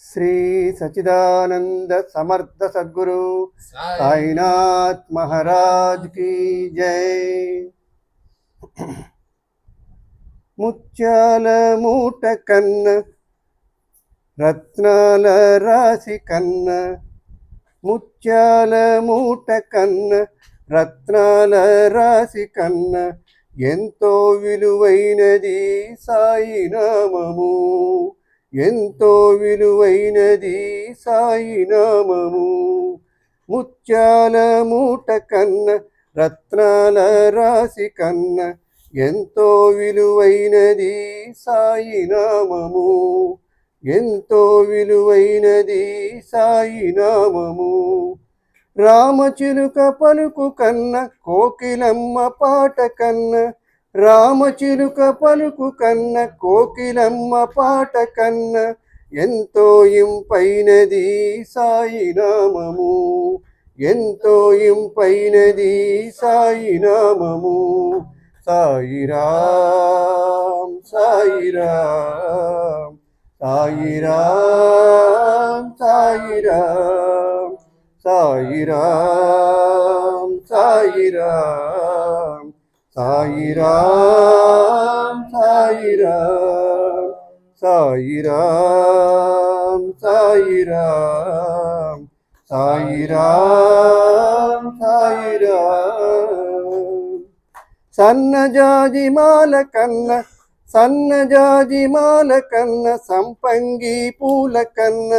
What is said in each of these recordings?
श्री सच्चिदानंद समर्थ सद्गुरु साईनाथ महाराज की जय। ముత్యాల మూట కన్న రత్నాల రాశి కన్న, ముత్యాల మూట కన్న రత్నాల రాశి కన్న, ఎంతో విలువైనది సాయి నామము, ఎంతో విలువైనది సాయి నామము. ముత్యాల మూట కన్న రత్నాల రాశి కన్న, ఎంతో విలువైనది సాయి నామము, ఎంతో విలువైనది సాయి నామము. రామచిలుక పలుకు కన్న కోకిలమ్మ పాట కన్న, రామచిలుక పలుకు కన్న కోకిలమ్మ పాట కన్న, ఎంతో ఇంపైనది సాయి నామము, ఎంతో ఇంపైనది సాయి నామము. సాయి రామ్ సాయి రామ్ సాయి రామ్ సాయి రామ్ సాయి రామ్ సాయి రామ్ సాయి రామ్ సాయి రామ్ సాయి రామ్ సాయి రామ్ సాయి రామ్ సాయి రామ్. సన్నజాజి మాల కన్న, సన్నజాజి మాల కన్న సంపంగి పూల కన్న,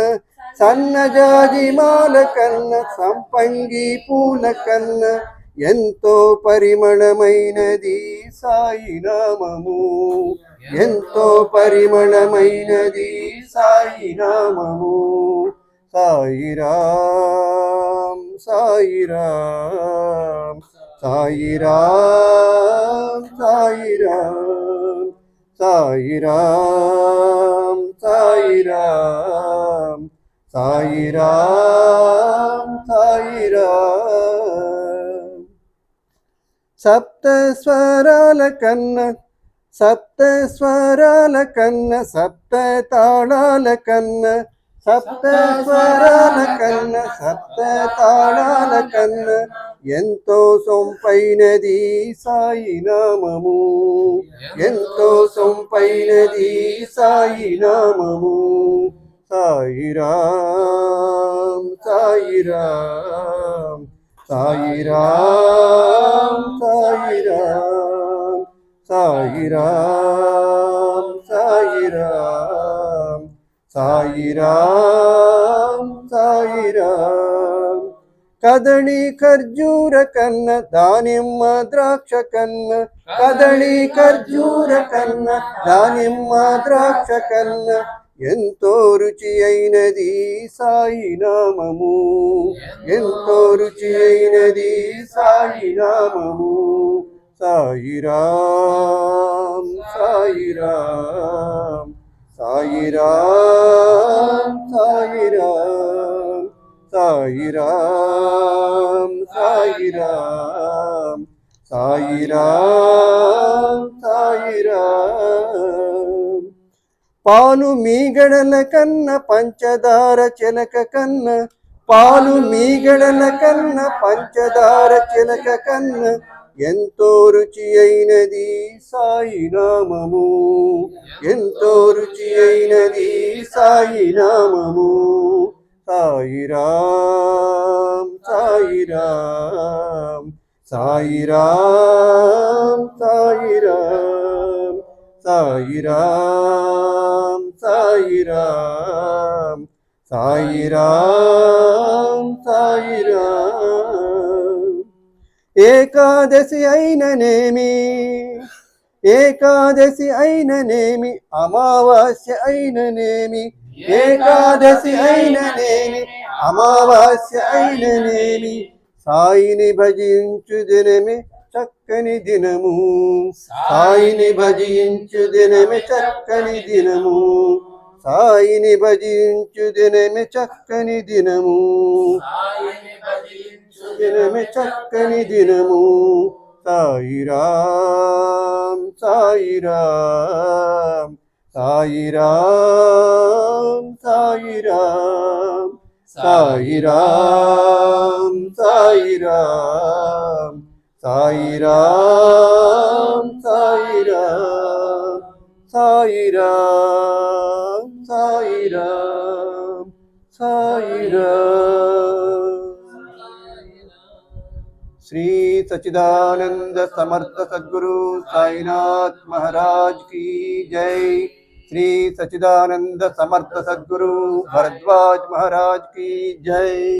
సన్నజాజి మాల కన్న సంపంగి పూల కన్న, ఎంతో పరిమళమైనది సాయి నామము, ఎంతో పరిమళమైనది సాయి నామము. సాయి రామ్ సాయి రామ్ సాయి రామ్ సాయి రామ్ సాయి రామ్ సాయి రామ్ సాయి రామ్ సాయి రామ్. సప్త స్వరాల కన్న, సప్త స్వరాల కన్న సప్త తాళాల కన్న, సప్త స్వరాల కన్న సప్త తాళాల కన్న, ఎంతో సొంపైనది సాయి నామము, ఎంతో సొంపైనది సాయి నామము. సాయి రామ్ సాయి రామ్ సాయి రామ్ సాయి రామ్ సాయి రామ్ సాయి రామ్ సాయి రామ్ సాయి రామ్. కదళి ఖర్జూర కన్న దానిమ్మ ద్రాక్ష కన్న, కదళి ఖర్జూర కన్న దానిమ్మ ద్రాక్ష కన్న, ఎంతో రుచి అయినది సాయి నామము, ఎంతో రుచి అయినది సాయి నామము. సాయి రామ్ సాయి రామ్ సాయి రామ్ సాయి రామ్ సాయి రామ్ సాయి రామ్ సాయి రామ్ సాయి రామ్. పాలు మీగడల కన్న పంచదార చిలక కన్న, పాలు మీగడల కన్న పంచదార చిలక కన్న, ఎంతో రుచి అయినది సాయి నామము, ఎంతో రుచి అయినది సాయి నామము. సాయి రామ్ సాయి రామ్ సాయి రామ్ సాయి రామ్ సాయి రామ్ సాయి రామ్ సాయి రామ్ సాయి రామ్. ఏకాదశి అయిననేమి, ఏకాదశి అయిననేమి అమావాస్య అయిననేమి, ఏకాదశి అయిననేమి అమావాస్య అయిననేమి, సాయిని భజించు దినమే చక్కని దినము, సాయిని భజించు దినమే చక్కని దినము, సాయిని భజించు దినమే చక్కని దినము, దినమే చక్కని దినము. సాయి రామ్ సాయి రామ్ సాయి రామ్ సాయి రామ్ సాయి రామ్ సాయి రామ్ సాయి రామ్ సాయి రామ్ సాయి రామ్ సాయి రామ్ సాయి రామ్. श्री सच्चिदानंद समर्थ सद्गुरु साईनाथ महाराज की जय. श्री सच्चिदानंद समर्थ सद्गुरु भरद्वाज महाराज की जय.